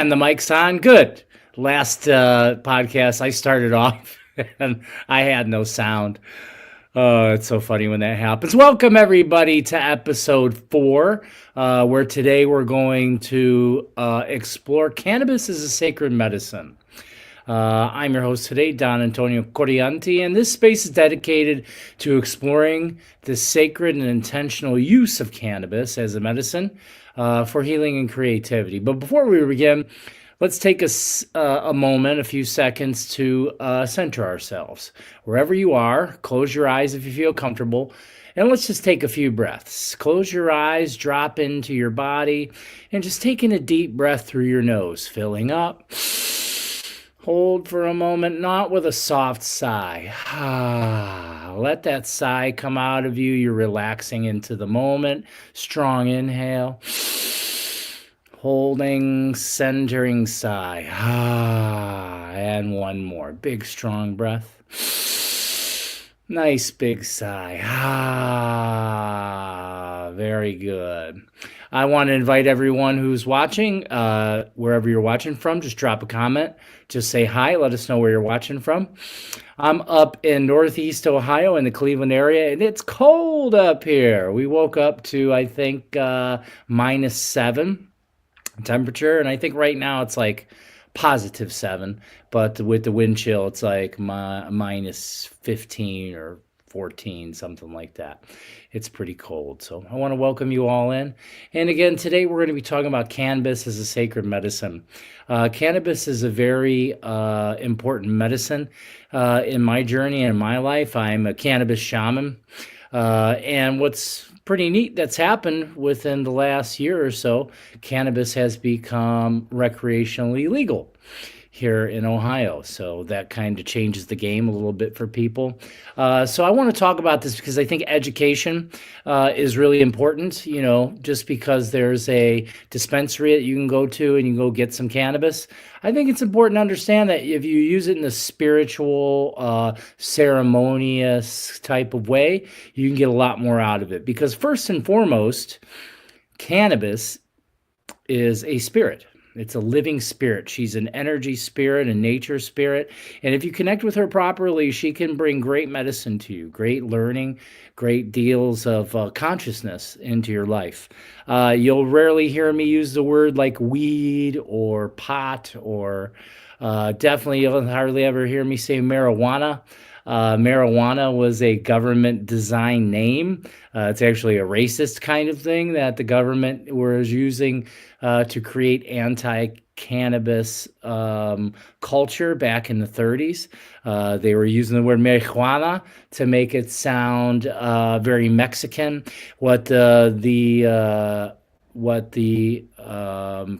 And the mic's on. Good. Last podcast, I started off and I had no sound. Oh, it's so funny when that happens. Welcome, everybody, to episode 4, where today we're going to explore cannabis as a sacred medicine. I'm your host today, Don Antonio Corianti, and this space is dedicated to exploring the sacred and intentional use of cannabis as a medicine for healing and creativity. But before we begin, let's take a moment, a few seconds to center ourselves. Wherever you are, close your eyes if you feel comfortable, and let's just take a few breaths. Close your eyes, drop into your body, and just taking a deep breath through your nose, filling up. Hold for a moment, not with a soft sigh. Let that sigh come out of you. You're relaxing into the moment. Strong inhale. Holding, centering sigh. And one more. Big, strong breath. Nice big sigh. Very good. I want to invite everyone who's watching, wherever you're watching from, just drop a comment. Just say hi. Let us know where you're watching from. I'm up in Northeast Ohio in the Cleveland area, and it's cold up here. We woke up to, I think, -7 temperature, and I think right now it's like +7, but with the wind chill, it's like -15 or 14, something like that. It's pretty cold. So I want to welcome you all in. And again, today we're going to be talking about cannabis as a sacred medicine. Cannabis is a very important medicine in my journey and my life. I'm a cannabis shaman. And what's pretty neat that's happened within the last year or so, cannabis has become recreationally legal here in Ohio. So that kind of changes the game a little bit for people. So I want to talk about this because I think education is really important. You know, just because there's a dispensary that you can go to and you can go get some cannabis, I think it's important to understand that if you use it in a spiritual, ceremonious type of way, you can get a lot more out of it. Because first and foremost, cannabis is a spirit. It's a living spirit. She's an energy spirit, a nature spirit. And if you connect with her properly, she can bring great medicine to you, great learning, great deals of consciousness into your life. You'll rarely hear me use the word like weed or pot, or definitely you'll hardly ever hear me say marijuana. Marijuana was a government design name. It's actually a racist kind of thing that the government was using to create anti-cannabis culture back in the 30s. They were using the word marijuana to make it sound very Mexican. What the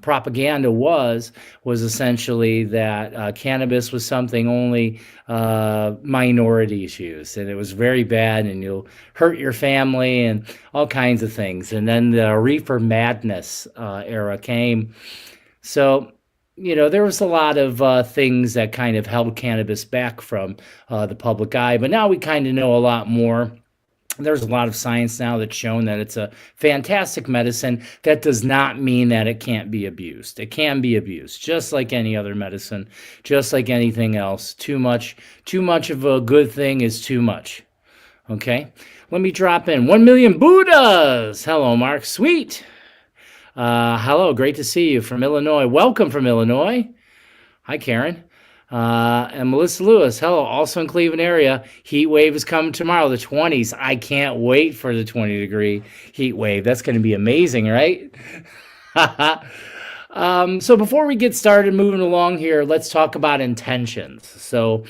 propaganda was essentially that cannabis was something only minorities used, and it was very bad, and you'll hurt your family and all kinds of things. And then the reefer madness era came. So, you know, there was a lot of things that kind of held cannabis back from the public eye, but now we kind of know a lot more. There's a lot of science now that's shown that it's a fantastic medicine. That does not mean that it can't be abused. It can be abused, just like any other medicine, just like anything else. Too much of a good thing is too much. Okay? Let me drop in. 1 million Buddhas! Hello, Mark. Sweet. Hello, great to see you from Illinois. Welcome from Illinois. Hi, Karen. And Melissa Lewis, hello, also in Cleveland area. Heat wave is coming tomorrow, the 20s. I can't wait for the 20-degree heat wave. That's going to be amazing, right? So before we get started moving along here, let's talk about intentions. So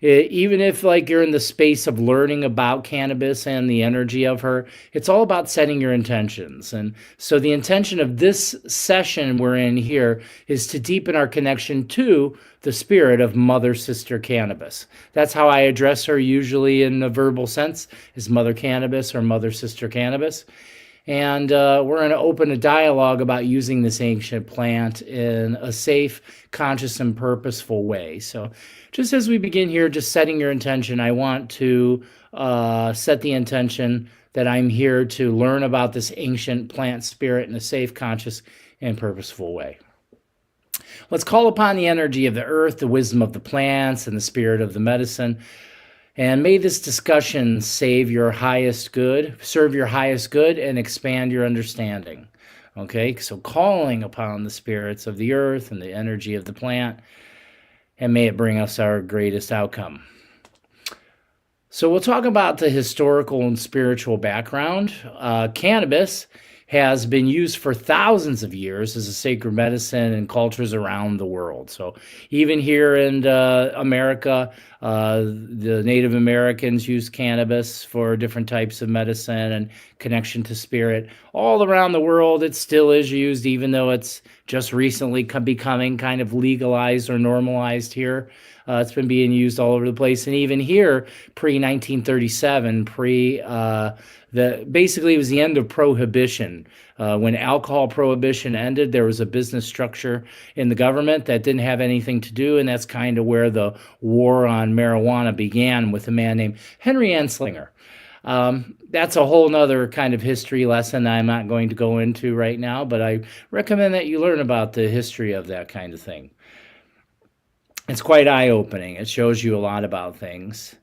even if like you're in the space of learning about cannabis and the energy of her, it's all about setting your intentions. And so the intention of this session we're in here is to deepen our connection to the spirit of Mother Sister Cannabis. That's how I address her usually in a verbal sense, is Mother Cannabis or Mother Sister Cannabis. And we're going to open a dialogue about using this ancient plant in a safe, conscious, and purposeful way. So just as we begin here, just setting your intention, I want to set the intention that I'm here to learn about this ancient plant spirit in a safe, conscious, and purposeful way. Let's call upon the energy of the earth, the wisdom of the plants, and the spirit of the medicine. And may this discussion serve your highest good, and expand your understanding. Okay, so calling upon the spirits of the earth and the energy of the plant, and may it bring us our greatest outcome. So we'll talk about the historical and spiritual background. Cannabis has been used for thousands of years as a sacred medicine in cultures around the world. So even here in America, the Native Americans use cannabis for different types of medicine and connection to spirit. All around the world, it still is used, even though it's just recently becoming kind of legalized or normalized here. It's been being used all over the place, and even here, pre-1937, basically it was the end of prohibition. When alcohol prohibition ended, there was a business structure in the government that didn't have anything to do, and that's kind of where the war on marijuana began with a man named Henry Anslinger. That's a whole nother kind of history lesson I'm not going to go into right now, but I recommend that you learn about the history of that kind of thing. It's quite eye-opening. It shows you a lot about things.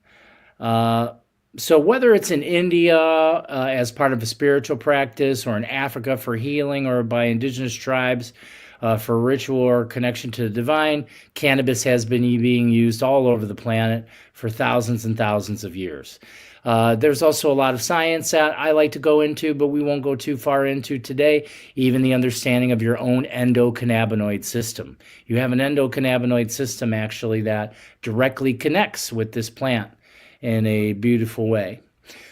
So whether it's in India as part of a spiritual practice, or in Africa for healing, or by indigenous tribes for ritual or connection to the divine, cannabis has been being used all over the planet for thousands and thousands of years. There's also a lot of science that I like to go into, but we won't go too far into today. Even the understanding of your own endocannabinoid system. You have an endocannabinoid system, actually, that directly connects with this plant in a beautiful way.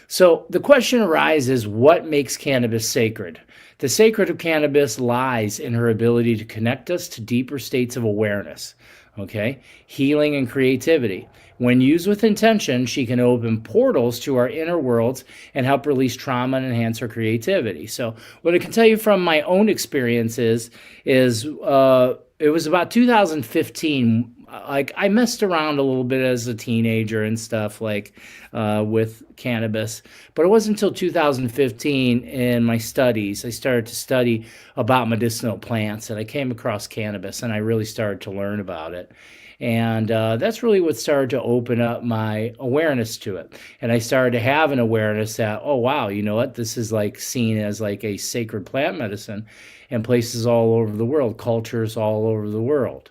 So the question arises, what makes cannabis sacred? The sacred of cannabis lies in her ability to connect us to deeper states of awareness. Okay, healing and creativity. When used with intention, she can open portals to our inner worlds and help release trauma and enhance our creativity. So what I can tell you from my own experiences is it was about 2015. Like, I messed around a little bit as a teenager and stuff, like with cannabis, but it wasn't until 2015 in my studies I started to study about medicinal plants, and I came across cannabis, and I really started to learn about it. And that's really what started to open up my awareness to it. And I started to have an awareness that, oh, wow, you know what? This is like seen as like a sacred plant medicine in places all over the world, cultures all over the world.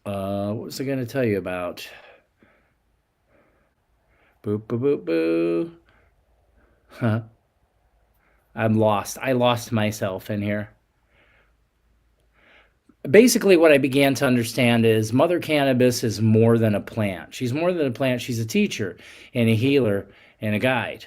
What was I going to tell you about? Boop, boop, boop, boo. Huh. I'm lost. I lost myself in here. Basically, what I began to understand is Mother Cannabis is more than a plant. She's more than a plant. She's a teacher and a healer and a guide.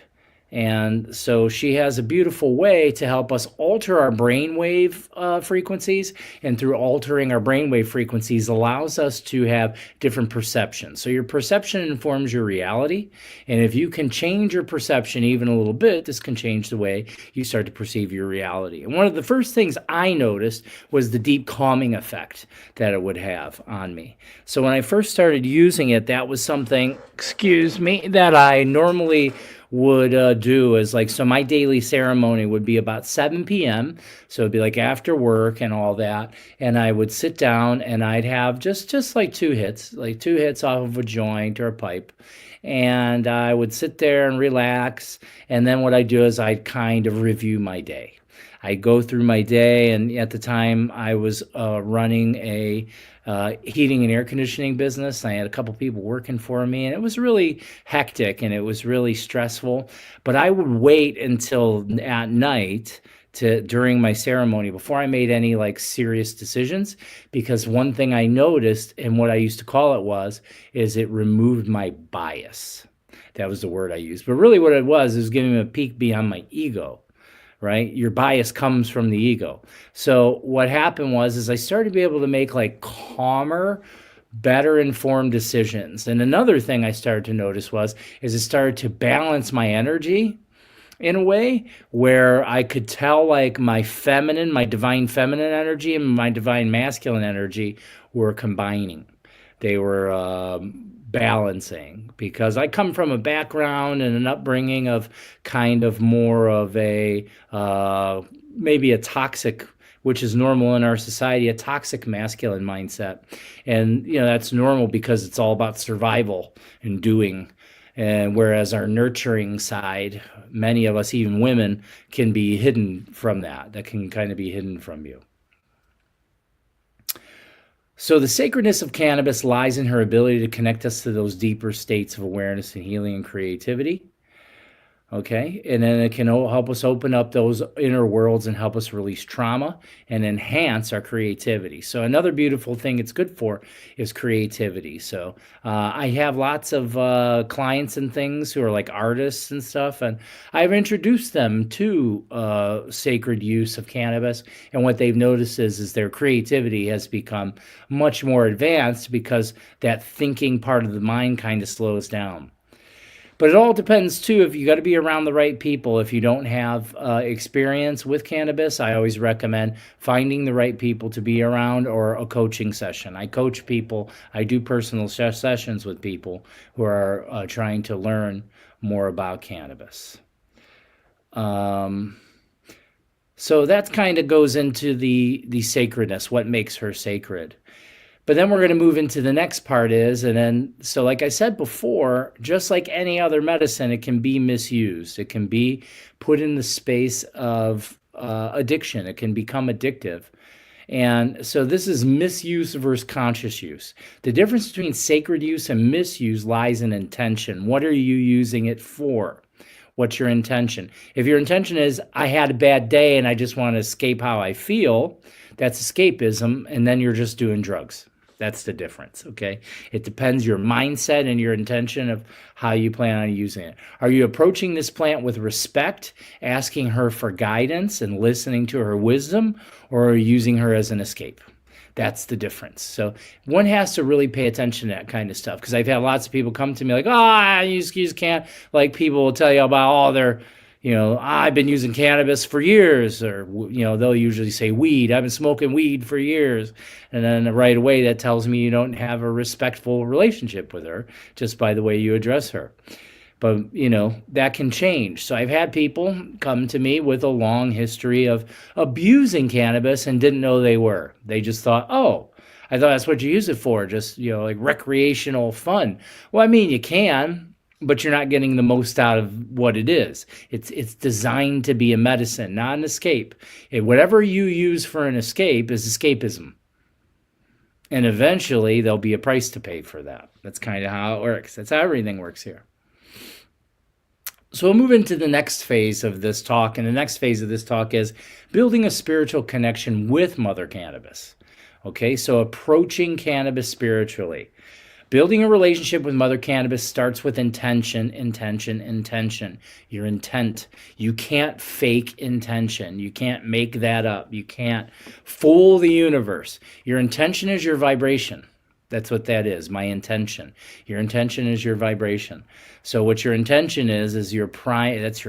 And so she has a beautiful way to help us alter our brainwave frequencies, and through altering our brainwave frequencies allows us to have different perceptions. So your perception informs your reality, and if you can change your perception even a little bit, this can change the way you start to perceive your reality. And one of the first things I noticed was the deep calming effect that it would have on me. So when I first started using it, that was something, excuse me, that I normally would do is like, so my daily ceremony would be about 7 p.m. So it'd be like after work and all that. And I would sit down and I'd have just like two hits off of a joint or a pipe. And I would sit there and relax. And then what I'd do is I'd kind of review my day. I'd go through my day, and at the time I was running a heating and air conditioning business. I had a couple people working for me, and it was really hectic and it was really stressful. But I would wait until at night during my ceremony before I made any like serious decisions, because one thing I noticed, and what I used to call it is it removed my bias. That was the word I used. But really what it was giving me a peek beyond my ego. Right? Your bias comes from the ego. So what happened is I started to be able to make like calmer, better informed decisions. And another thing I started to notice is it started to balance my energy in a way where I could tell like my divine feminine energy and my divine masculine energy were combining. They were balancing, because I come from a background and an upbringing of kind of more of a maybe a toxic which is normal in our society, a toxic masculine mindset. And, that's normal because it's all about survival and doing. And whereas our nurturing side, many of us, even women, can be hidden from that. That can kind of be hidden from you. So the sacredness of cannabis lies in her ability to connect us to those deeper states of awareness and healing and creativity. Okay, and then it can help us open up those inner worlds and help us release trauma and enhance our creativity. So another beautiful thing it's good for is creativity. So I have lots of clients and things who are like artists and stuff, and I've introduced them to sacred use of cannabis, and what they've noticed is their creativity has become much more advanced because that thinking part of the mind kind of slows down. But it all depends too. If you got to be around the right people. If you don't have experience with cannabis, I always recommend finding the right people to be around or a coaching session. I coach people. I do personal sessions with people who are trying to learn more about cannabis. So that kind of goes into the sacredness, what makes her sacred. But then we're going to move into the next part so like I said before, just like any other medicine, it can be misused. It can be put in the space of addiction. It can become addictive. And so this is misuse versus conscious use. The difference between sacred use and misuse lies in intention. What are you using it for? What's your intention? If your intention is, I had a bad day and I just want to escape how I feel, that's escapism, and then you're just doing drugs. That's the difference, okay? It depends your mindset and your intention of how you plan on using it. Are you approaching this plant with respect, asking her for guidance and listening to her wisdom, or are you using her as an escape? That's the difference. So one has to really pay attention to that kind of stuff, because I've had lots of people come to me like, you can't, like people will tell you about all their, I've been using cannabis for years, or, they'll usually say weed. I've been smoking weed for years. And then right away, that tells me you don't have a respectful relationship with her just by the way you address her. But, that can change. So I've had people come to me with a long history of abusing cannabis and didn't know they were. They just thought, I thought that's what you use it for, just, like recreational fun. Well, I mean, you can, but you're not getting the most out of what it is. It's designed to be a medicine, not an escape. Whatever you use for an escape is escapism. And eventually there'll be a price to pay for that. That's kind of how it works. That's how everything works here. So we'll move into the next phase of this talk. And the next phase of this talk is building a spiritual connection with Mother Cannabis. Okay, so approaching cannabis spiritually. Building a relationship with Mother Cannabis starts with intention, intention, intention. Your intent. You can't fake intention. You can't make that up. You can't fool the universe. Your intention is your vibration. That's what that is, my intention. Your intention is your vibration. So what your intention is that's your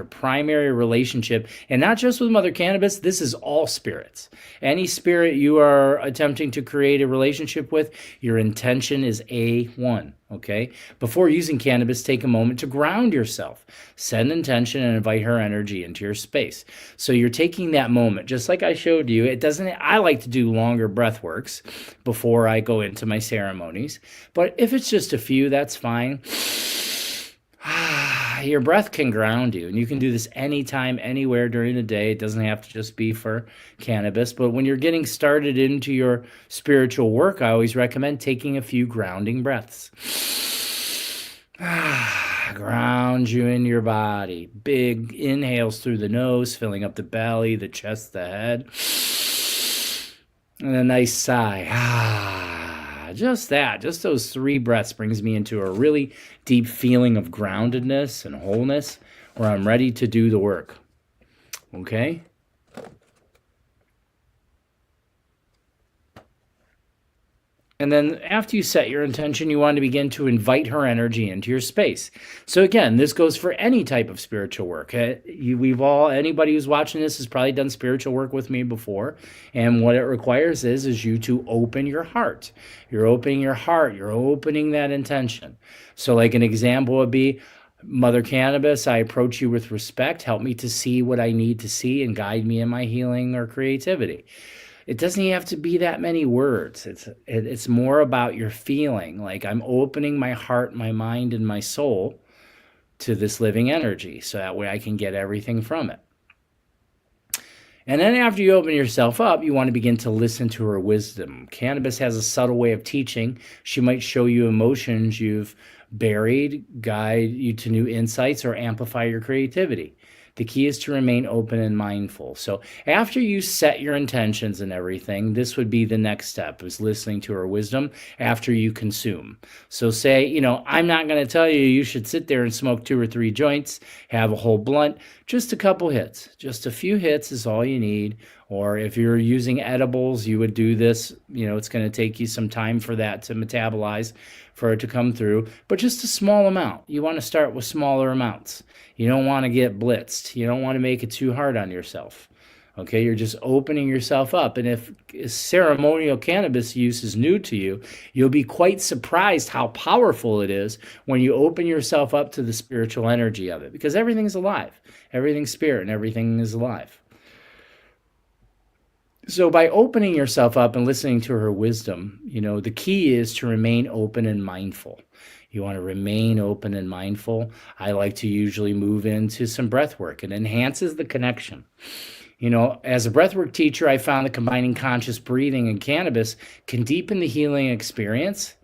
primary relationship, and not just with Mother Cannabis, this is all spirits. Any spirit you are attempting to create a relationship with, your intention is A1, okay? Before using cannabis, take a moment to ground yourself. Set an intention and invite her energy into your space. So you're taking that moment, just like I showed you. I like to do longer breath works before I go into my ceremonies, but if it's just a few, that's fine. Your breath can ground you, and you can do this anytime, anywhere during the day. It doesn't have to just be for cannabis, but when you're getting started into your spiritual work, I always recommend taking a few grounding breaths. Ground you in your body. Big inhales through the nose, filling up the belly, the chest, the head. And a nice sigh. Just those 3 breaths brings me into a really deep feeling of groundedness and wholeness where I'm ready to do the work. Okay? And then after you set your intention, you want to begin to invite her energy into your space. So again, this goes for any type of spiritual work. Anybody who's watching this has probably done spiritual work with me before. And what it requires is you to open your heart. You're opening your heart. You're opening that intention. So like an example would be, Mother Cannabis, I approach you with respect. Help me to see what I need to see and guide me in my healing or creativity. It doesn't even have to be that many words. It's more about your feeling. Like I'm opening my heart, my mind, and my soul to this living energy so that way I can get everything from it. And then after you open yourself up, you want to begin to listen to her wisdom. Cannabis has a subtle way of teaching. She might show you emotions you've buried, guide you to new insights, or amplify your creativity. The key is to remain open and mindful. So after you set your intentions and everything, this would be the next step, is listening to her wisdom after you consume. So say, I'm not going to tell you you should sit there and smoke 2 or 3 joints, have a whole blunt, just a couple hits. Just a few hits is all you need. Or if you're using edibles, you would do this. It's going to take you some time for that to metabolize, for it to come through, but just a small amount. You want to start with smaller amounts. You don't want to get blitzed. You don't want to make it too hard on yourself. Okay, you're just opening yourself up. And if ceremonial cannabis use is new to you, you'll be quite surprised how powerful it is when you open yourself up to the spiritual energy of it, because everything's alive. Everything's spirit and everything is alive. So by opening yourself up and listening to her wisdom, the key is to remain open and mindful. You want to remain open and mindful. I like to usually move into some breath work. It enhances the connection. As a breathwork teacher, I found that combining conscious breathing and cannabis can deepen the healing experience.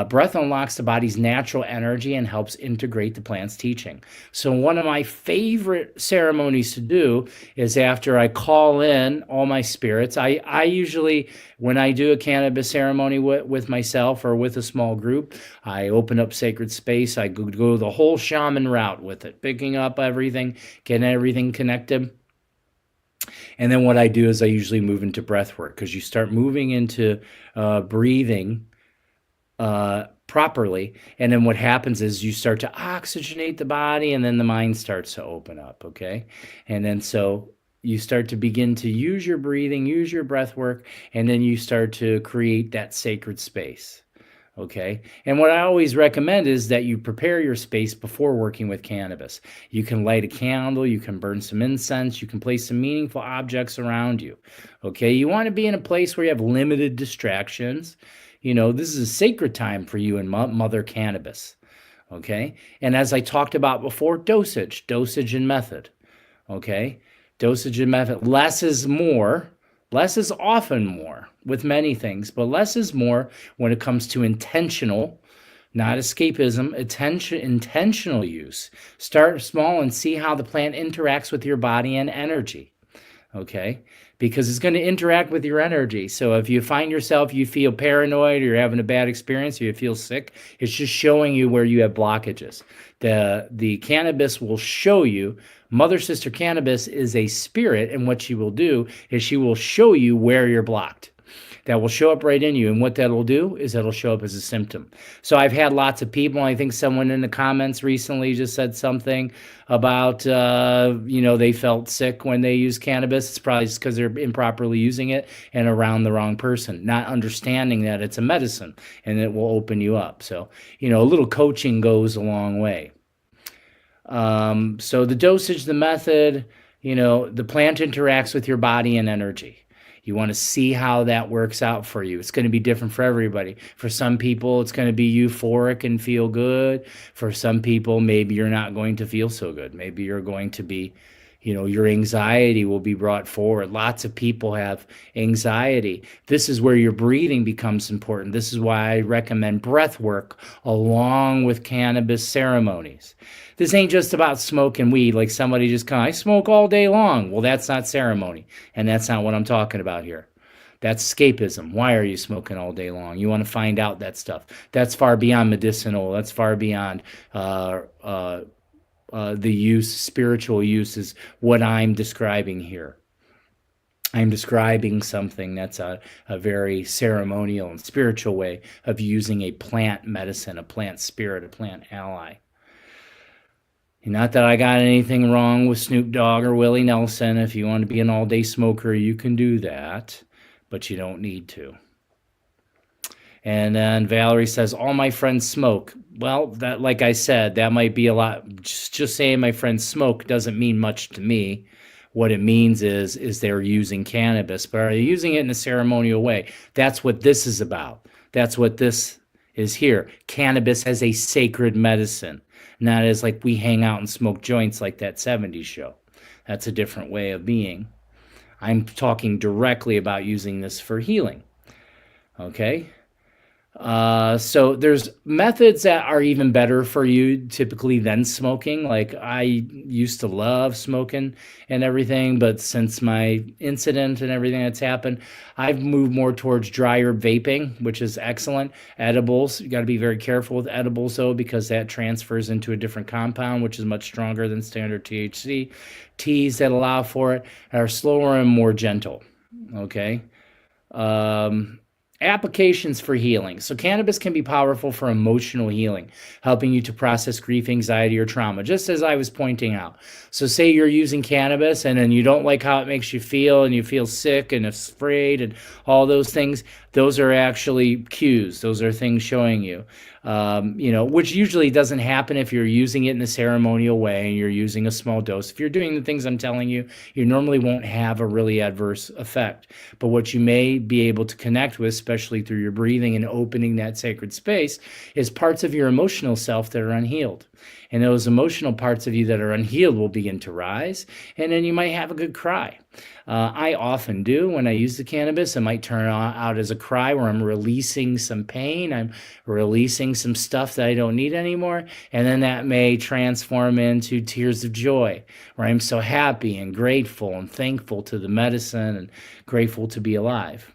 Breath unlocks the body's natural energy and helps integrate the plant's teaching. So one of my favorite ceremonies to do is after I call in all my spirits. I usually, when I do a cannabis ceremony with myself or with a small group, I open up sacred space. I go the whole shaman route with it, picking up everything, getting everything connected. And then what I do is I usually move into breath work, because you start moving into breathing properly, and then what happens is you start to oxygenate the body, and then the mind starts to open up. Okay, and then so you start to begin to use your breathing, use your breath work, and then you start to create that sacred space. Okay, and what I always recommend is that you prepare your space before working with cannabis. You can light a candle, you can burn some incense, you can place some meaningful objects around you. Okay, you want to be in a place where you have limited distractions. This is a sacred time for you and Mother Cannabis. Okay, and as I talked about before, dosage and method. Okay, dosage and method. Less is more. Less is often more with many things, but less is more when it comes to intentional, not escapism, intentional use. Start small and see how the plant interacts with your body and energy. Okay, because it's going to interact with your energy. So if you find yourself, you feel paranoid, or you're having a bad experience, or you feel sick, it's just showing you where you have blockages. The cannabis will show you. Mother Sister Cannabis is a spirit, and what she will do is she will show you where you're blocked. That will show up right in you, and what that will do is that'll show up as a symptom. So I've had lots of people. I think someone in the comments recently just said something about they felt sick when they use cannabis. It's probably just because they're improperly using it and around the wrong person, not understanding that it's a medicine and it will open you up. So a little coaching goes a long way. So the dosage, the method, the plant interacts with your body and energy. You want to see how that works out for you. It's going to be different for everybody. For some people, it's going to be euphoric and feel good. For some people, maybe you're not going to feel so good. Maybe you're going to be, your anxiety will be brought forward. Lots of people have anxiety. This is where your breathing becomes important. This is why I recommend breath work along with cannabis ceremonies. This ain't just about smoking weed, like somebody just I smoke all day long. Well, that's not ceremony, and that's not what I'm talking about here. That's escapism. Why are you smoking all day long? You want to find out that stuff. That's far beyond medicinal. That's far beyond the use, spiritual use is what I'm describing here. I'm describing something that's a very ceremonial and spiritual way of using a plant medicine, a plant spirit, a plant ally. Not that I got anything wrong with Snoop Dogg or Willie Nelson. If you want to be an all-day smoker, you can do that, but you don't need to. And then Valerie says, all my friends smoke. Well, that, like I said, that might be a lot. Just saying my friends smoke doesn't mean much to me. What it means is they're using cannabis, but are they using it in a ceremonial way? That's what this is about. That's what this is here. Cannabis as a sacred medicine, not as like we hang out and smoke joints like that 70s show. That's a different way of being. I'm talking directly about using this for healing. Okay? So there's methods that are even better for you typically than smoking. Like I used to love smoking and everything, but since my incident and everything that's happened, I've moved more towards drier vaping, which is excellent. Edibles, you got to be very careful with edibles though, because that transfers into a different compound, which is much stronger than standard THC. Teas that allow for it are slower and more gentle. Okay. Um, Applications for healing. So, cannabis can be powerful for emotional healing, helping you to process grief, anxiety, or trauma, just as I was pointing out. So, say you're using cannabis and then you don't like how it makes you feel and you feel sick and afraid and all those things. Those are actually cues. Those are things showing you, which usually doesn't happen if you're using it in a ceremonial way and you're using a small dose. If you're doing the things I'm telling you, you normally won't have a really adverse effect. But what you may be able to connect with, especially through your breathing and opening that sacred space, is parts of your emotional self that are unhealed. And those emotional parts of you that are unhealed will begin to rise, and then you might have a good cry. I often do when I use the cannabis. It might turn out as a cry where I'm releasing some pain, I'm releasing some stuff that I don't need anymore, and then that may transform into tears of joy, where I'm so happy and grateful and thankful to the medicine and grateful to be alive.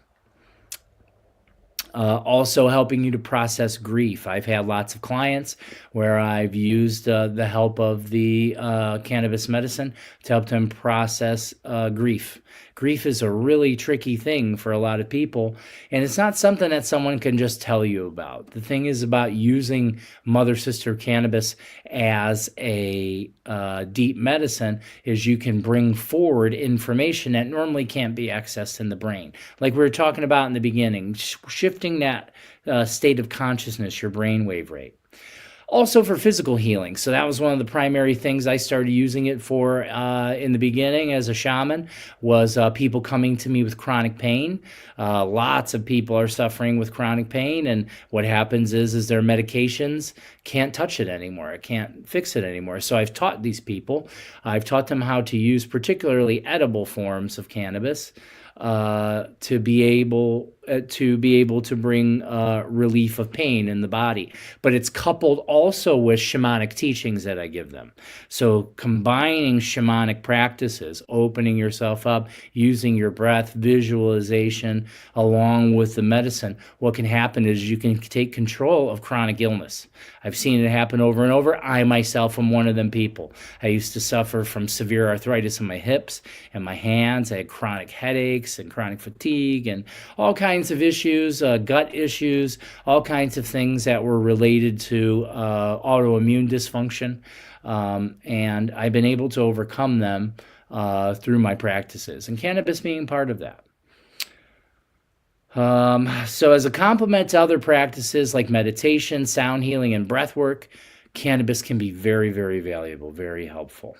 Also helping you to process grief. I've had lots of clients where I've used the help of the cannabis medicine to help them process grief. Grief is a really tricky thing for a lot of people, and it's not something that someone can just tell you about. The thing is about using mother sister cannabis as a deep medicine is you can bring forward information that normally can't be accessed in the brain. Like we were talking about in the beginning, shifting that state of consciousness, your brainwave rate. Also for physical healing. So that was one of the primary things I started using it for in the beginning as a shaman, was people coming to me with chronic pain. Lots of people are suffering with chronic pain, and what happens is their medications can't touch it anymore. It can't fix it anymore. So I've taught these people. I've taught them how to use particularly edible forms of cannabis to be able to bring relief of pain in the body. But it's coupled also with shamanic teachings that I give them. So combining shamanic practices, opening yourself up, using your breath, visualization, along with the medicine, what can happen is you can take control of chronic illness. I've seen it happen over and over. I myself am one of them people. I used to suffer from severe arthritis in my hips and my hands. I had chronic headaches and chronic fatigue and all kinds of issues, gut issues, all kinds of things that were related to autoimmune dysfunction. And I've been able to overcome them through my practices, and cannabis being part of that. So as a complement to other practices like meditation, sound healing, and breath work, cannabis can be very, very valuable, very helpful.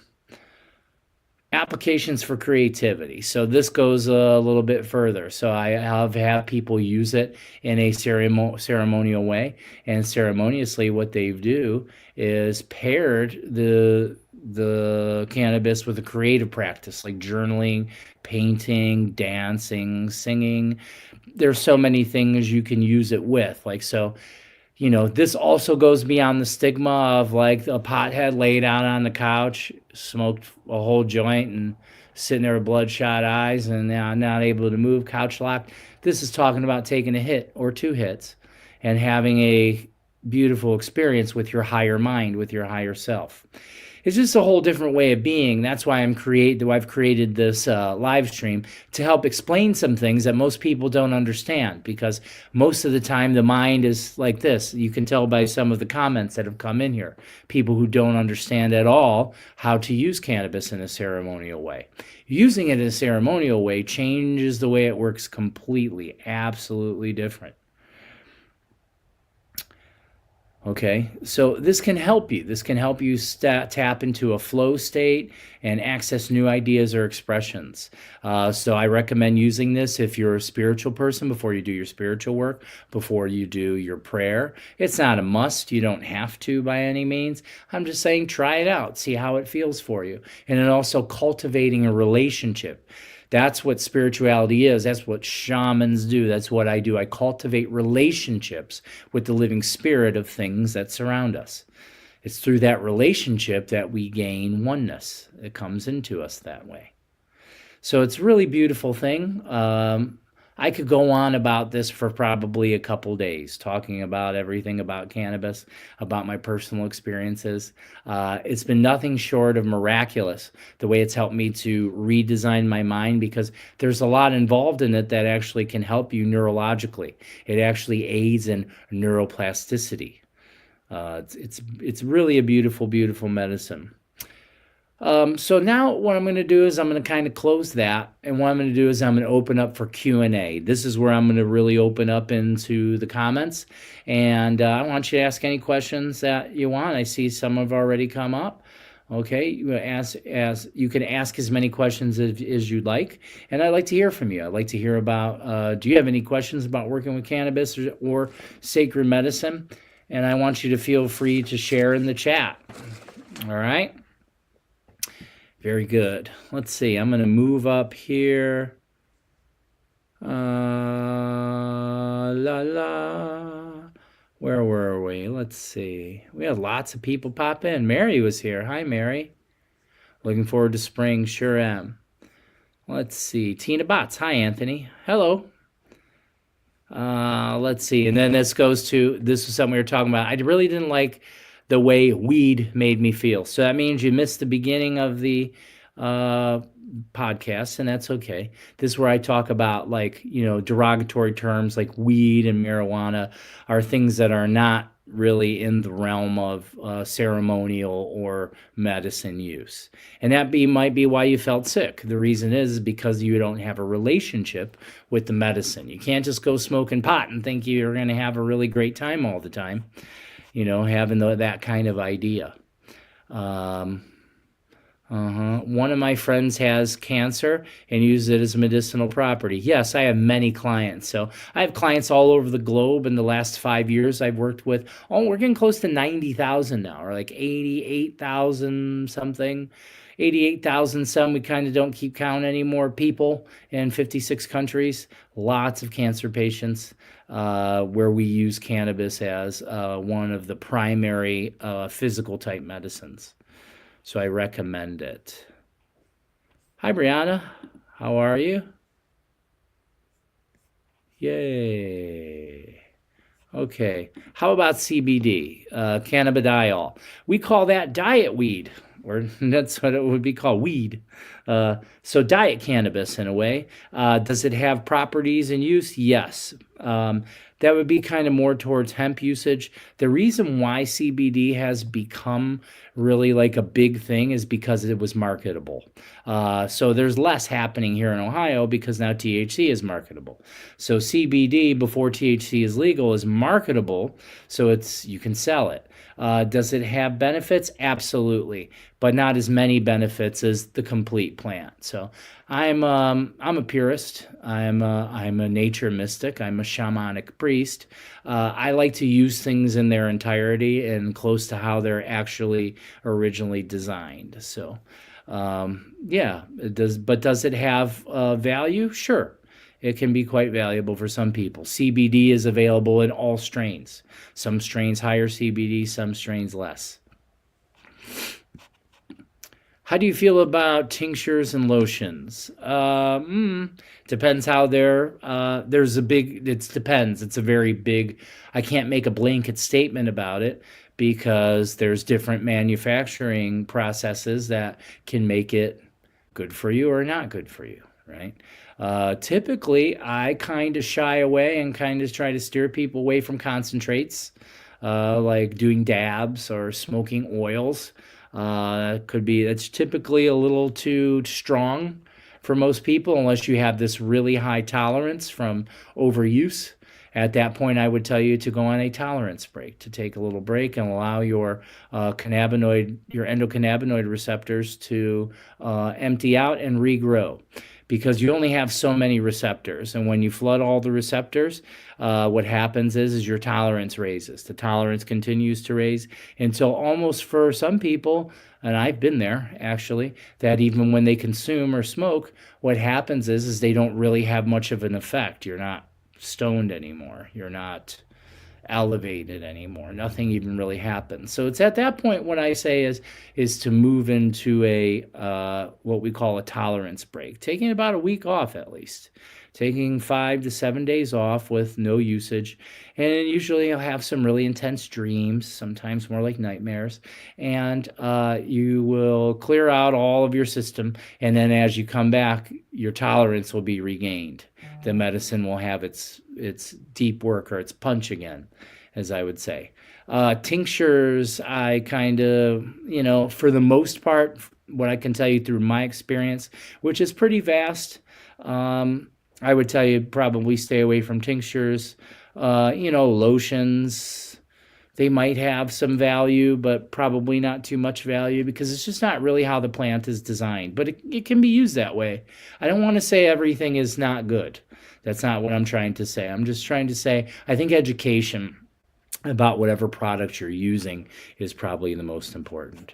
Applications for creativity. So this goes a little bit further. So I have people use it in a ceremonial way, and ceremoniously what they do is paired the cannabis with a creative practice like journaling, painting, dancing, singing. There's so many things you can use it with. Like, so, this also goes beyond the stigma of like a pothead laid out on the couch, smoked a whole joint and sitting there with bloodshot eyes and now not able to move, couch locked. This is talking about taking a hit or two hits and having a beautiful experience with your higher mind, with your higher self. It's just a whole different way of being. That's why I've created this live stream to help explain some things that most people don't understand, because most of the time the mind is like this. You can tell by some of the comments that have come in here. People who don't understand at all how to use cannabis in a ceremonial way. Using it in a ceremonial way changes the way it works completely, absolutely different. Okay, so this can help you. This can help you tap into a flow state and access new ideas or expressions. So I recommend using this if you're a spiritual person before you do your spiritual work, before you do your prayer. It's not a must. You don't have to by any means. I'm just saying try it out, see how it feels for you. And then also cultivating a relationship. That's what spirituality is. That's what shamans do. That's what I do. I cultivate relationships with the living spirit of things that surround us. It's through that relationship that we gain oneness. It comes into us that way. So it's a really beautiful thing. I could go on about this for probably a couple days, talking about everything about cannabis, about my personal experiences. It's been nothing short of miraculous, the way it's helped me to redesign my mind, because there's a lot involved in it that actually can help you neurologically. It actually aids in neuroplasticity. It's really a beautiful, beautiful medicine. So now what I'm going to do is I'm going to kind of close that, and what I'm going to do is I'm going to open up for Q&A. This is where I'm going to really open up into the comments, and I want you to ask any questions that you want. I see some have already come up. Okay, you can ask as many questions as you'd like, and I'd like to hear from you. I'd like to hear about, do you have any questions about working with cannabis or sacred medicine? And I want you to feel free to share in the chat. All right. Very good. Let's see. I'm going to move up here. La la. Where were we? Let's see. We had lots of people pop in. Mary was here. Hi, Mary. Looking forward to spring. Sure am. Let's see. Tina Botts. Hi, Anthony. Hello. Let's see. And then this was something we were talking about. I really didn't like the way weed made me feel. So that means you missed the beginning of the podcast, and that's okay. This is where I talk about, like, derogatory terms like weed and marijuana are things that are not really in the realm of ceremonial or medicine use. And that might be why you felt sick. The reason is because you don't have a relationship with the medicine. You can't just go smoking pot and think you're going to have a really great time all the time, having that kind of idea. One of my friends has cancer and uses it as a medicinal property. Yes, I have many clients. So I have clients all over the globe. In the last 5 years, I've worked with, we're getting close to 90,000 now, or like 88,000 something. 88,000 some. We kind of don't keep count anymore. People in 56 countries. Lots of cancer patients where we use cannabis as one of the primary physical type medicines. So I recommend it. Hi, Brianna. How are you? Yay. Okay. How about CBD, cannabidiol? We call that diet weed, or that's what it would be called, weed. So diet cannabis in a way. Does it have properties and use? Yes. That would be kind of more towards hemp usage. The reason why CBD has become really like a big thing is because it was marketable. So there's less happening here in Ohio because now THC is marketable. So CBD, before THC is legal, is marketable, so you can sell it. Does it have benefits? Absolutely, but not as many benefits as the complete plant. So I'm a purist. I'm a nature mystic. I'm a shamanic priest. I like to use things in their entirety and close to how they're actually originally designed. So yeah, it does. But does it have value? Sure. It can be quite valuable for some people. CBD is available in all strains. Some strains higher CBD, some strains less. How do you feel about tinctures and lotions? Depends how it depends. It's a very big, I can't make a blanket statement about it because there's different manufacturing processes that can make it good for you or not good for you, right? Typically, I kind of shy away and kind of try to steer people away from concentrates, like doing dabs or smoking oils. It's typically a little too strong for most people, unless you have this really high tolerance from overuse. At that point, I would tell you to go on a tolerance break, to take a little break and allow your endocannabinoid receptors to empty out and regrow, because you only have so many receptors. And when you flood all the receptors, what happens is your tolerance raises. The tolerance continues to raise until almost, for some people, and I've been there actually, that even when they consume or smoke, what happens is they don't really have much of an effect. You're not stoned anymore. You're not elevated anymore. Nothing even really happens. So it's at that point what I say is to move into a what we call a tolerance break, taking about a week off at least, taking 5 to 7 days off with no usage. And usually you'll have some really intense dreams, sometimes more like nightmares, and you will clear out all of your system. And then as you come back, your tolerance will be regained. The medicine will have its deep work, or its punch again, as I would say. Tinctures, I kind of, for the most part, what I can tell you through my experience, which is pretty vast, I would tell you probably stay away from tinctures. Lotions, they might have some value, but probably not too much value, because it's just not really how the plant is designed. But it can be used that way. I don't want to say everything is not good. That's not what I'm trying to say. I'm just trying to say I think education about whatever product you're using is probably the most important.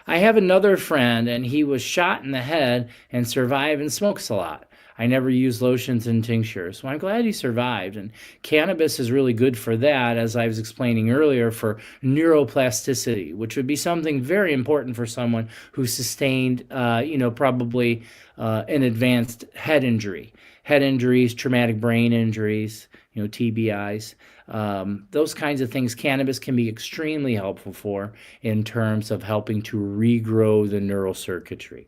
I have another friend, and he was shot in the head and survived and smokes a lot. I never use lotions and tinctures, so I'm glad he survived. And cannabis is really good for that, as I was explaining earlier, for neuroplasticity, which would be something very important for someone who sustained, probably an advanced head injury. Head injuries, traumatic brain injuries, TBIs, those kinds of things. Cannabis can be extremely helpful for, in terms of helping to regrow the neural circuitry.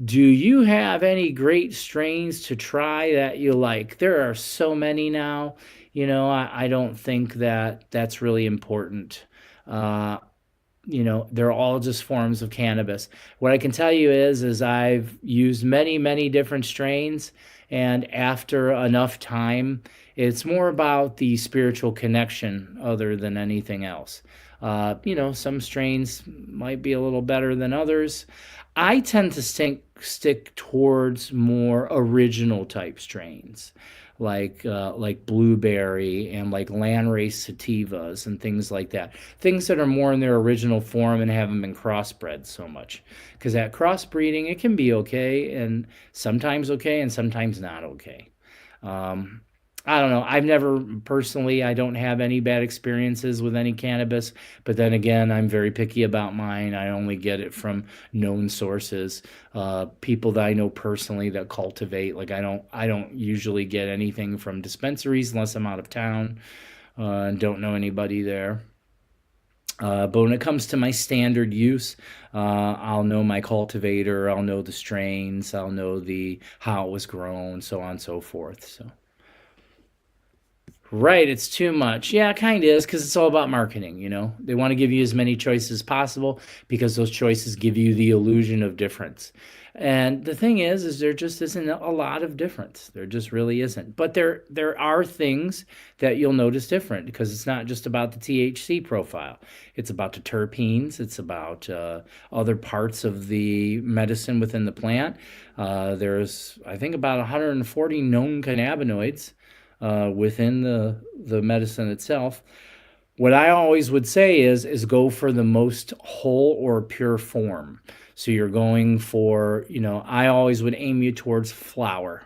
Do you have any great strains to try that you like? There are so many now. I don't think that that's really important. They're all just forms of cannabis. What I can tell you is I've used many, many different strains, and after enough time, it's more about the spiritual connection other than anything else. Some strains might be a little better than others. I tend to stick towards more original type strains, like blueberry and like landrace sativas and things like that. Things that are more in their original form and haven't been crossbred so much. Because that crossbreeding, it can be okay, and sometimes not okay. I don't know. I've never personally, I don't have any bad experiences with any cannabis, but then again, I'm very picky about mine. I only get it from known sources, people that I know personally that cultivate. Like I don't usually get anything from dispensaries unless I'm out of town, and don't know anybody there. But when it comes to my standard use, I'll know my cultivator, I'll know the strains, I'll know how it was grown, so on and so forth. So. Right, it's too much. Yeah, it kind of is, because it's all about marketing, They want to give you as many choices as possible, because those choices give you the illusion of difference. And the thing is there just isn't a lot of difference. There just really isn't. But there are things that you'll notice different, because it's not just about the THC profile. It's about the terpenes. It's about other parts of the medicine within the plant. There's, I think, about 140 known cannabinoids within the medicine itself. What I always would say is go for the most whole or pure form. So you're going for, I always would aim you towards flower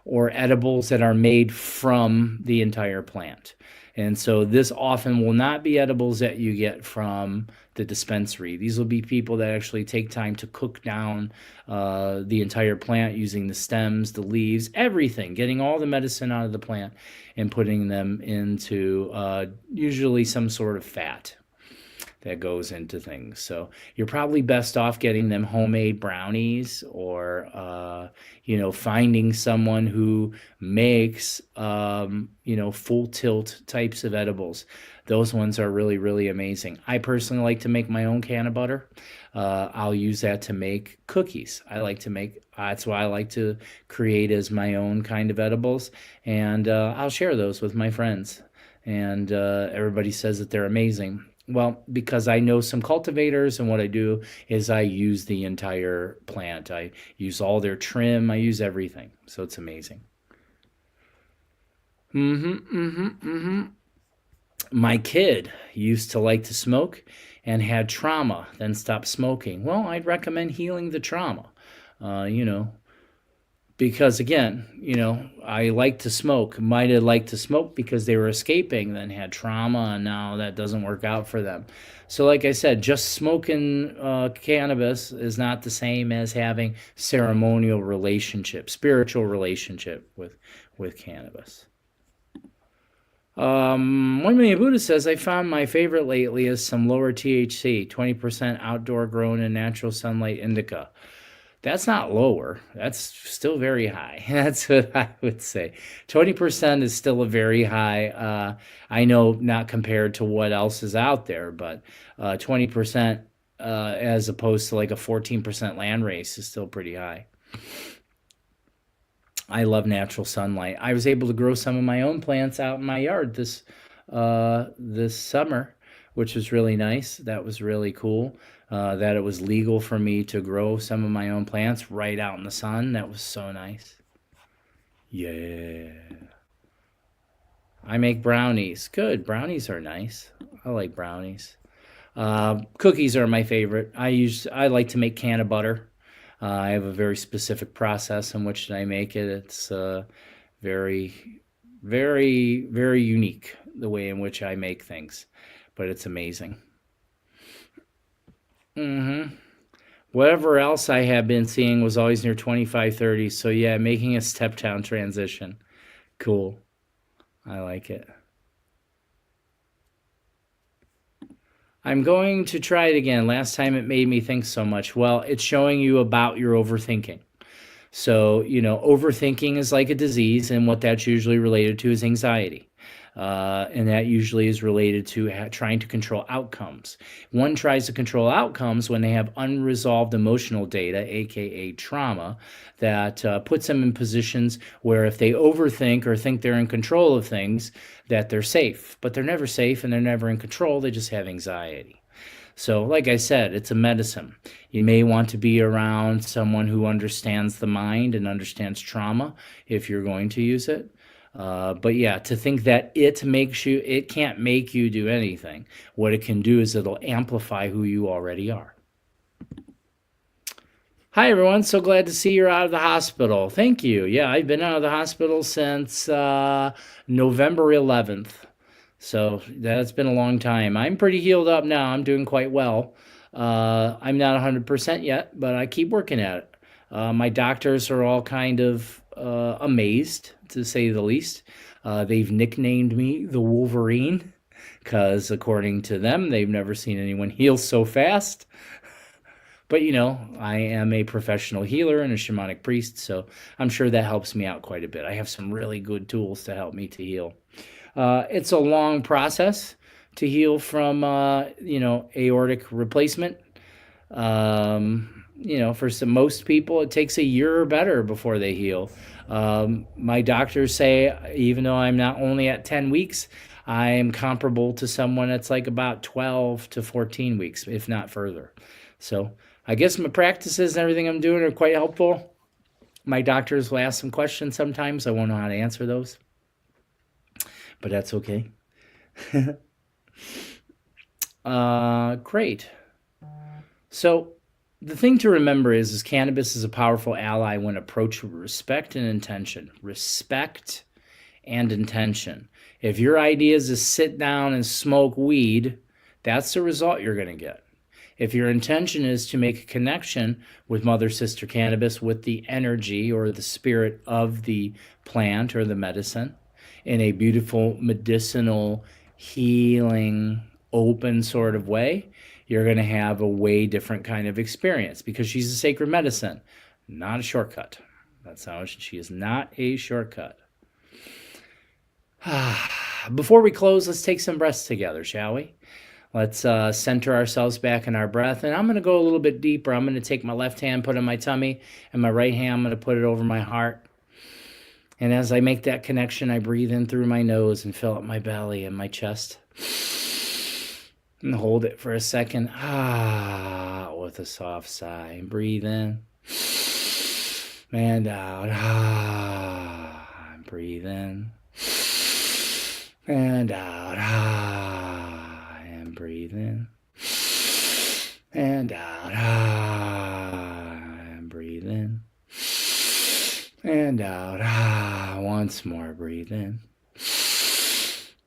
or edibles that are made from the entire plant. And so this often will not be edibles that you get from the dispensary. These will be people that actually take time to cook down the entire plant using the stems, the leaves, everything, getting all the medicine out of the plant and putting them into usually some sort of fat. that goes into things. So you're probably best off getting them homemade brownies, or finding someone who makes full tilt types of edibles. Those ones are really, really amazing. I personally like to make my own can of butter. I'll use that to make cookies. I like to make, that's why I like to create as my own kind of edibles. And I'll share those with my friends. And everybody says that they're amazing. Well, because I know some cultivators, and what I do is I use the entire plant. I use all their trim, I use everything. So it's amazing. Mm-hmm, mm-hmm, mm-hmm. My kid used to like to smoke and had trauma, then stopped smoking. Well, I'd recommend healing the trauma. Uh, you know, because again, I like to smoke. Might have liked to smoke because they were escaping, then had trauma, and now that doesn't work out for them. So, like I said, just smoking cannabis is not the same as having ceremonial relationship, spiritual relationship with cannabis. One million Buddha says, I found my favorite lately is some lower THC, 20% outdoor grown in natural sunlight indica. That's not lower. That's still very high. That's what I would say. 20% is still a very high. I know not compared to what else is out there, but 20% as opposed to like a 14% land race is still pretty high. I love natural sunlight. I was able to grow some of my own plants out in my yard this summer, which was really nice. That was really cool. That it was legal for me to grow some of my own plants right out in the sun. That was so nice. Yeah. I make brownies. Good. Brownies are nice. I like brownies. Cookies are my favorite. I like to make can of butter. I have a very specific process in which I make it. It's very, very, very unique the way in which I make things, but it's amazing. Hmm. Whatever else I have been seeing was always near 25, 30. So yeah, making a step down transition. Cool. I like it. I'm going to try it again. Last time it made me think so much. Well, it's showing you about your overthinking. So, overthinking is like a disease, and what that's usually related to is anxiety. And that usually is related to trying to control outcomes. One tries to control outcomes when they have unresolved emotional data, aka trauma, that puts them in positions where if they overthink or think they're in control of things, that they're safe. But they're never safe and they're never in control, they just have anxiety. So, like I said, it's a medicine. You may want to be around someone who understands the mind and understands trauma if you're going to use it. But yeah, to think that it can't make you do anything. What it can do is it'll amplify who you already are. Hi, everyone. So glad to see you're out of the hospital. Thank you. Yeah, I've been out of the hospital since November 11th. So that's been a long time. I'm pretty healed up now. I'm doing quite well. I'm not 100% yet, but I keep working at it. My doctors are all kind of amazed, to say the least. They've nicknamed me the Wolverine because, according to them, they've never seen anyone heal so fast. But I am a professional healer and a shamanic priest, so I'm sure that helps me out quite a bit. I have some really good tools to help me to heal. It's a long process to heal from, aortic replacement. For most people, it takes a year or better before they heal. My doctors say, even though I'm not only at 10 weeks, I am comparable to someone that's like about 12 to 14 weeks, if not further. So I guess my practices and everything I'm doing are quite helpful. My doctors will ask some questions sometimes. I won't know how to answer those, but that's okay. Great. So the thing to remember is cannabis is a powerful ally when approached with respect and intention. Respect and intention. If your idea is to sit down and smoke weed, that's the result you're going to get. If your intention is to make a connection with Mother Sister Cannabis, with the energy or the spirit of the plant or the medicine, in a beautiful medicinal healing open sort of way, you're going to have a way different kind of experience because she's a sacred medicine, not a shortcut. That's how she is not a shortcut. Before we close, let's take some breaths together, shall we? Let's center ourselves back in our breath. And I'm going to go a little bit deeper. I'm going to take my left hand, put it on my tummy, and my right hand, I'm going to put it over my heart. And as I make that connection, I breathe in through my nose and fill up my belly and my chest. And hold it for a second. With a soft sigh. And breathe in. And out. And breathe in. And out. And breathe in. And out. And breathe in. And out. Once more, breathe in.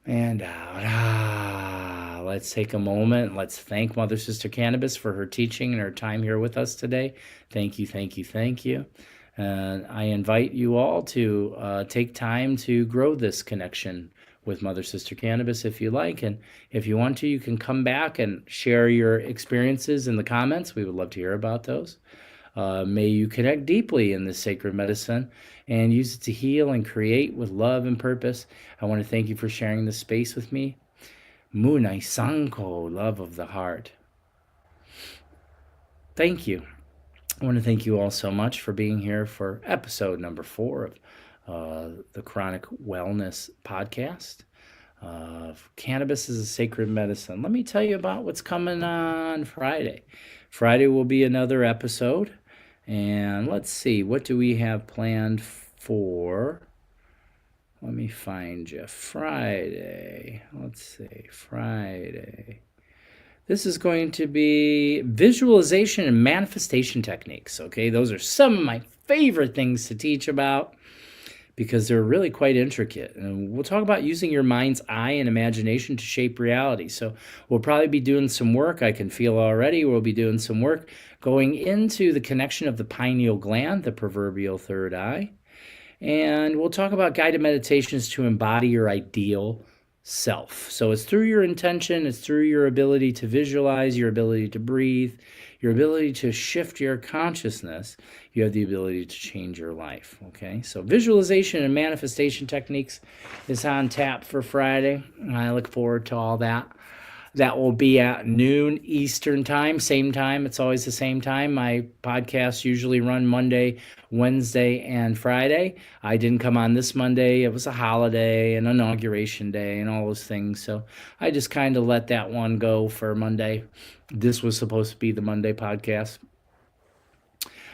And out. Let's take a moment. Let's thank Mother Sister Cannabis for her teaching and her time here with us today. Thank you, thank you, thank you. And I invite you all to take time to grow this connection with Mother Sister Cannabis if you like. And if you want to, you can come back and share your experiences in the comments. We would love to hear about those. May you connect deeply in this sacred medicine and use it to heal and create with love and purpose. I want to thank you for sharing this space with me. Munai Sanko, love of the heart. Thank you. I want to thank you all so much for being here for episode number 4 of the Chronic Wellness Podcast. Cannabis is a sacred medicine. Let me tell you about what's coming on Friday. Friday will be another episode. And let's see, what do we have planned for? Let me find you. Friday. Let's see, Friday. This is going to be visualization and manifestation techniques, okay? Those are some of my favorite things to teach about because they're really quite intricate. And we'll talk about using your mind's eye and imagination to shape reality. So we'll probably be doing some work. I can feel already we'll be doing some work going into the connection of the pineal gland, the proverbial third eye. And we'll talk about guided meditations to embody your ideal self. So it's through your intention, it's through your ability to visualize, your ability to breathe, your ability to shift your consciousness, you have the ability to change your life, okay? So visualization and manifestation techniques is on tap for Friday. I look forward to all that. That will be at noon Eastern time, same time. It's always the same time. My podcasts usually run Monday, Wednesday, and Friday. I didn't come on this Monday. It was a holiday and inauguration day and all those things. So I just kind of let that one go for Monday. This was supposed to be the Monday podcast.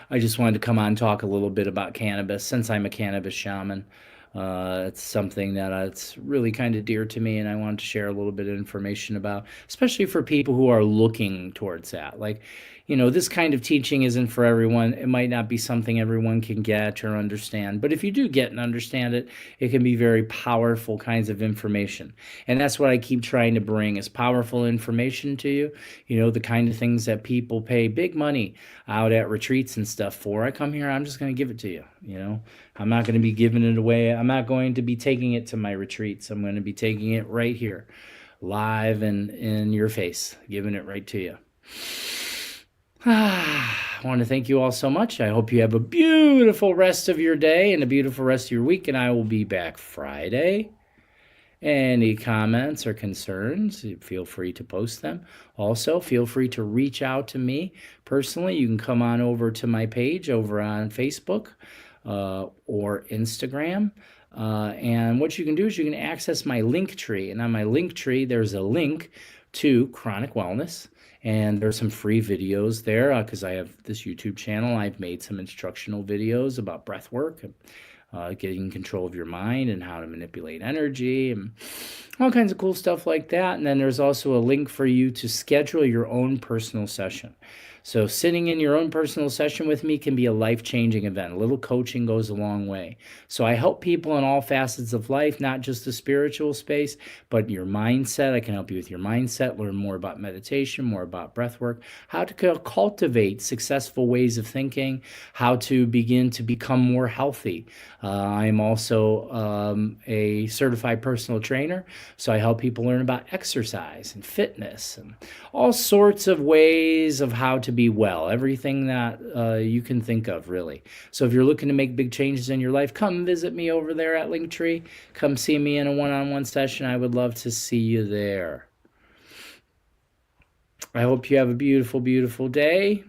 I just wanted to come on and talk a little bit about cannabis since I'm a cannabis shaman. It's something that it's really kind of dear to me, and I wanted to share a little bit of information about, especially for people who are looking towards that. Like, you know, this kind of teaching isn't for everyone. It might not be something everyone can get or understand, but if you do get and understand it, it can be very powerful kinds of information. And that's what I keep trying to bring is powerful information to you. You know, the kind of things that people pay big money out at retreats and stuff for. I come here, I'm just going to give it to you, you know. I'm not going to be giving it away. I'm not going to be taking it to my retreats. I'm going to be taking it right here, live and in your face, giving it right to you. I want to thank you all so much. I hope you have a beautiful rest of your day and a beautiful rest of your week, and I will be back Friday. Any comments or concerns, feel free to post them. Also, feel free to reach out to me personally. You can come on over to my page over on Facebook or Instagram. And what you can do is you can access my link tree. And on my link tree, there's a link to Chronic Wellness. And there's some free videos there because I have this YouTube channel. I've made some instructional videos about breath work, getting control of your mind and how to manipulate energy and all kinds of cool stuff like that. And then there's also a link for you to schedule your own personal session. So sitting in your own personal session with me can be a life-changing event. A little coaching goes a long way. So I help people in all facets of life, not just the spiritual space, but your mindset. I can help you with your mindset, learn more about meditation, more about breath work, how to cultivate successful ways of thinking, how to begin to become more healthy. I'm also a certified personal trainer, so I help people learn about exercise and fitness and all sorts of ways of how to be well, everything that you can think of, really. So if you're looking to make big changes in your life, come visit me over there at Linktree. Come see me in a one-on-one session. I would love to see you there. I hope you have a beautiful, beautiful day.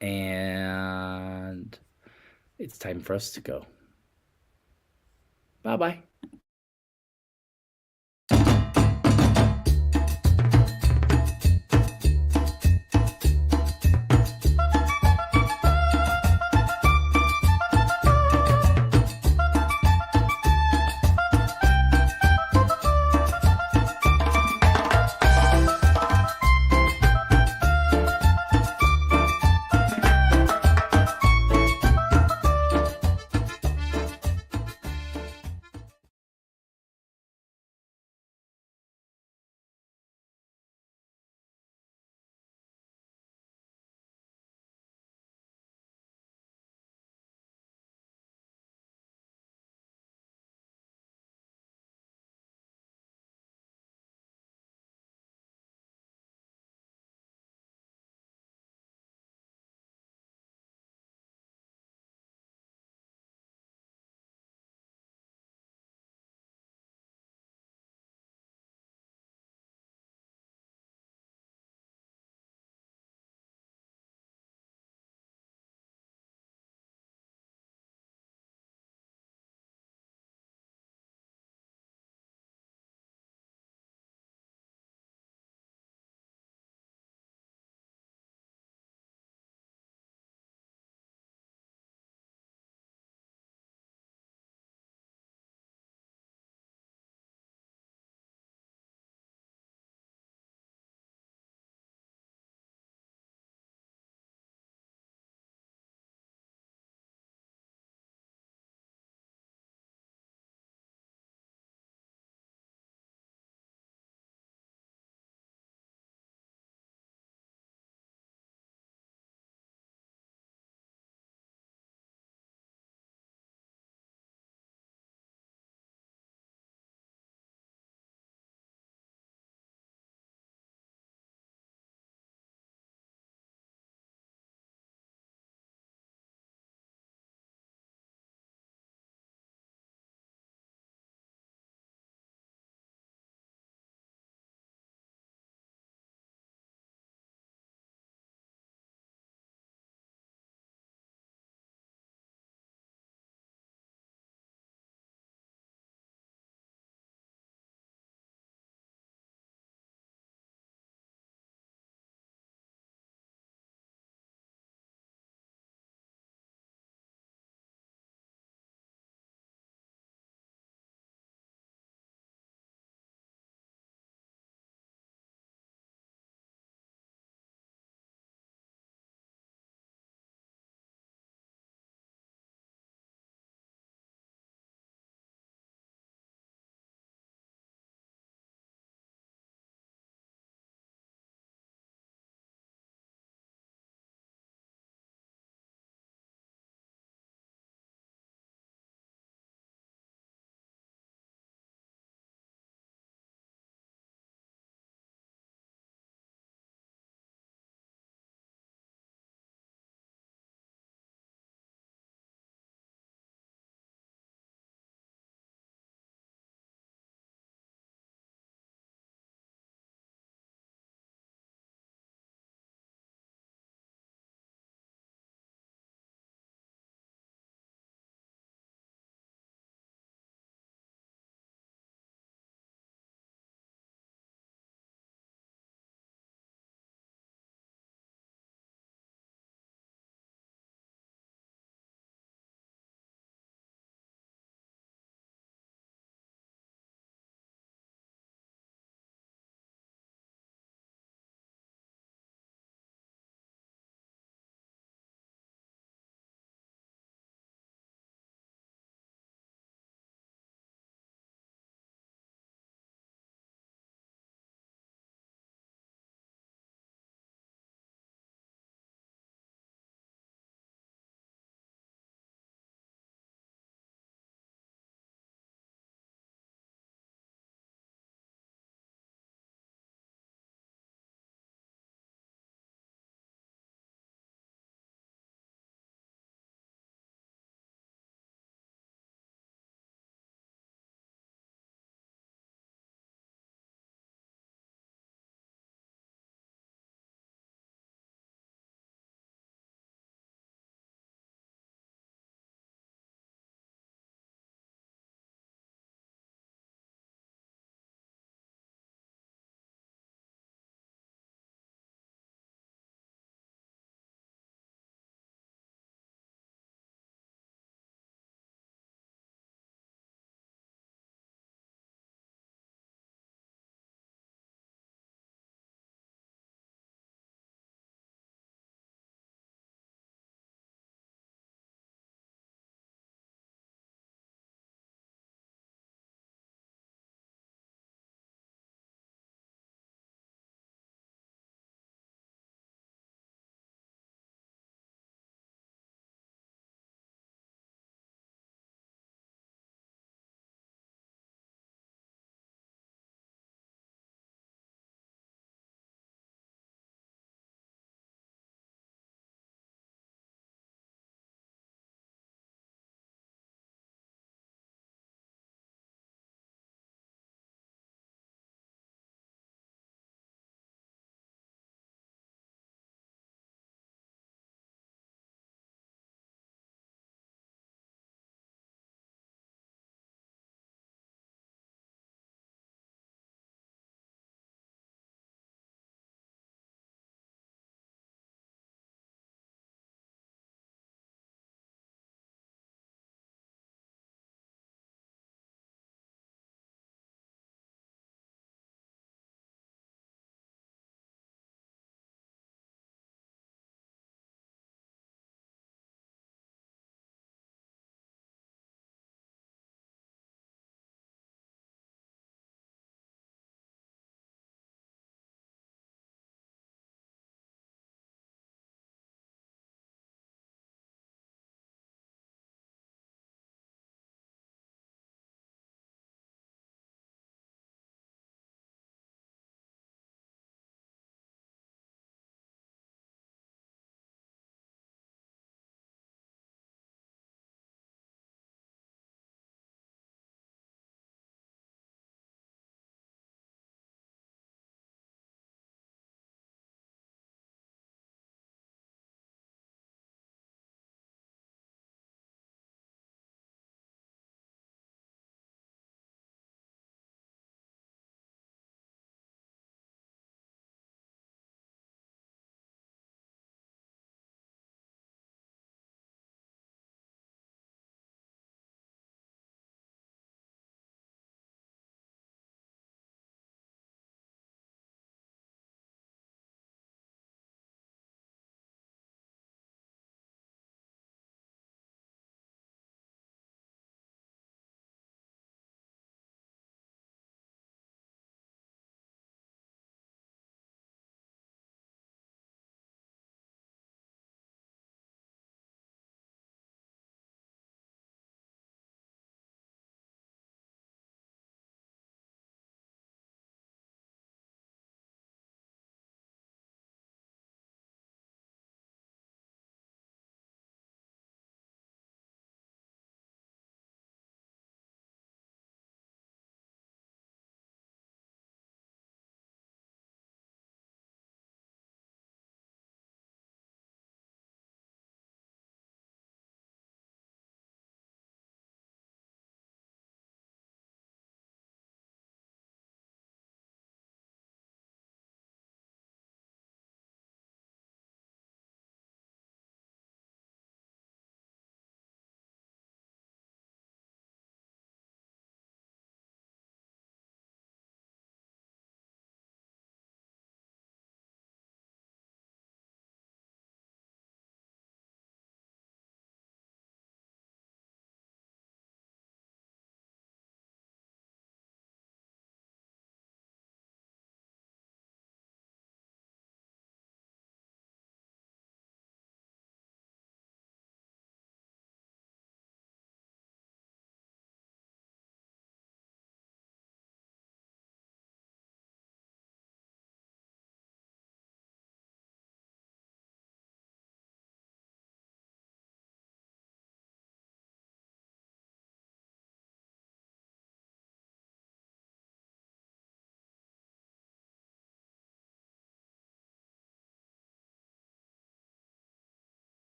And it's time for us to go. Bye-bye.